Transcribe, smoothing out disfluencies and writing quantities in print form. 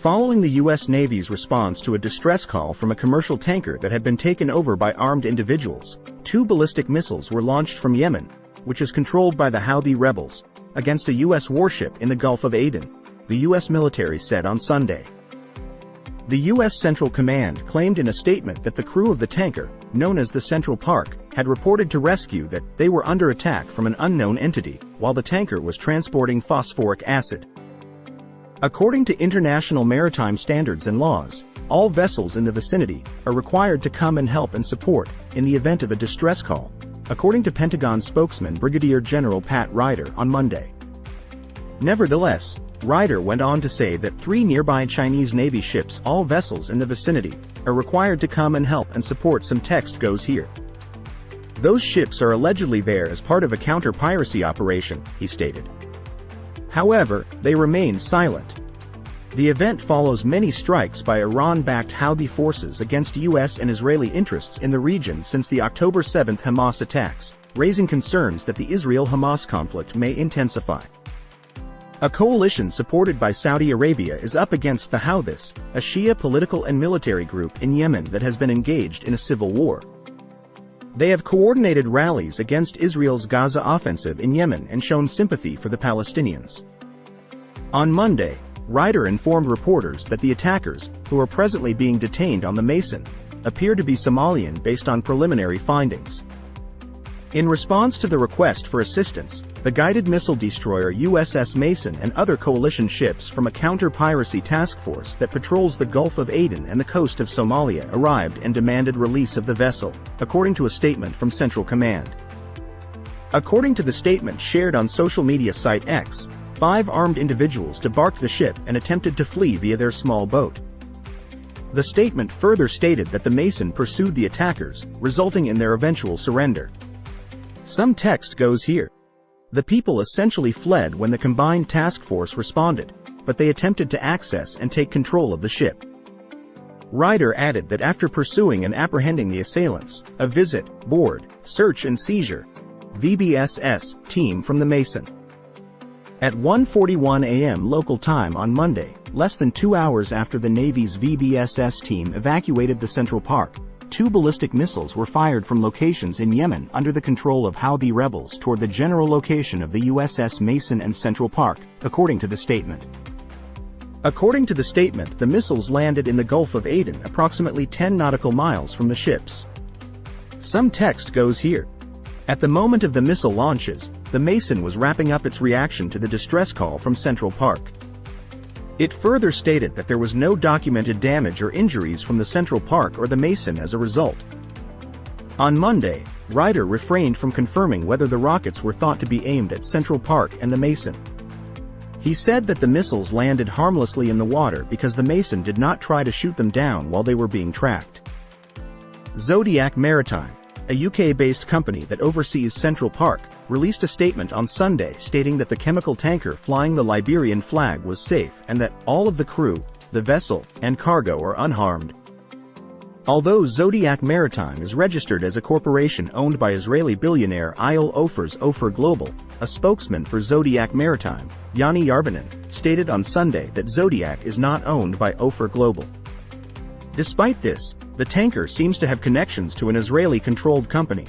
Following the U.S. Navy's response to a distress call from a commercial tanker that had been taken over by armed individuals, 2 ballistic missiles were launched from Yemen, which is controlled by the Houthi rebels, against a U.S. warship in the Gulf of Aden, the U.S. military said on Sunday. The U.S. Central Command claimed in a statement that the crew of the tanker, known as the Central Park, had reported to rescue that they were under attack from an unknown entity, while the tanker was transporting phosphoric acid. According to international maritime standards and laws, all vessels in the vicinity are required to come and help and support in the event of a distress call, according to Pentagon spokesman Brigadier General Pat Ryder on Monday. Nevertheless, Ryder went on to say that 3 nearby Chinese Navy ships, all vessels in the vicinity, are required to come and help and support. Some text goes here. Those ships are allegedly there as part of a counter-piracy operation, he stated. However, they remain silent. The event follows many strikes by Iran-backed Houthi forces against U.S. and Israeli interests in the region since the October 7 Hamas attacks, raising concerns that the Israel-Hamas conflict may intensify. A coalition supported by Saudi Arabia is up against the Houthis, a Shia political and military group in Yemen that has been engaged in a civil war. They have coordinated rallies against Israel's Gaza offensive in Yemen and shown sympathy for the Palestinians. On Monday, Ryder informed reporters that the attackers, who are presently being detained on the Mason, appear to be Somalian based on preliminary findings. In response to the request for assistance, the guided missile destroyer USS Mason and other coalition ships from a counter-piracy task force that patrols the Gulf of Aden and the coast of Somalia arrived and demanded release of the vessel, according to a statement from Central Command. According to the statement shared on social media site X, 5 armed individuals debarked the ship and attempted to flee via their small boat. The statement further stated that the Mason pursued the attackers, resulting in their eventual surrender. Some text goes here. The people essentially fled when the combined task force responded, but they attempted to access and take control of the ship. Ryder added that after pursuing and apprehending the assailants, a visit, board, search and seizure (VBSS) team from the Mason. At 1:41 a.m. local time on Monday, less than 2 hours after the Navy's VBSS team evacuated the Central Park, 2 ballistic missiles were fired from locations in Yemen under the control of Houthi rebels toward the general location of the USS Mason and Central Park, according to the statement. According to the statement, the missiles landed in the Gulf of Aden approximately 10 nautical miles from the ships. Some text goes here. At the moment of the missile launches, the Mason was wrapping up its reaction to the distress call from Central Park. It further stated that there was no documented damage or injuries from the Central Park or the Mason as a result. On Monday, Ryder refrained from confirming whether the rockets were thought to be aimed at Central Park and the Mason. He said that the missiles landed harmlessly in the water because the Mason did not try to shoot them down while they were being tracked. Zodiac Maritime, a UK-based company that oversees Central Park, released a statement on Sunday stating that the chemical tanker flying the Liberian flag was safe and that all of the crew, the vessel, and cargo are unharmed. Although Zodiac Maritime is registered as a corporation owned by Israeli billionaire Eyal Ofer's Ofer Global, a spokesman for Zodiac Maritime, Yanni Yarbanin, stated on Sunday that Zodiac is not owned by Ofer Global. Despite this, the tanker seems to have connections to an Israeli-controlled company.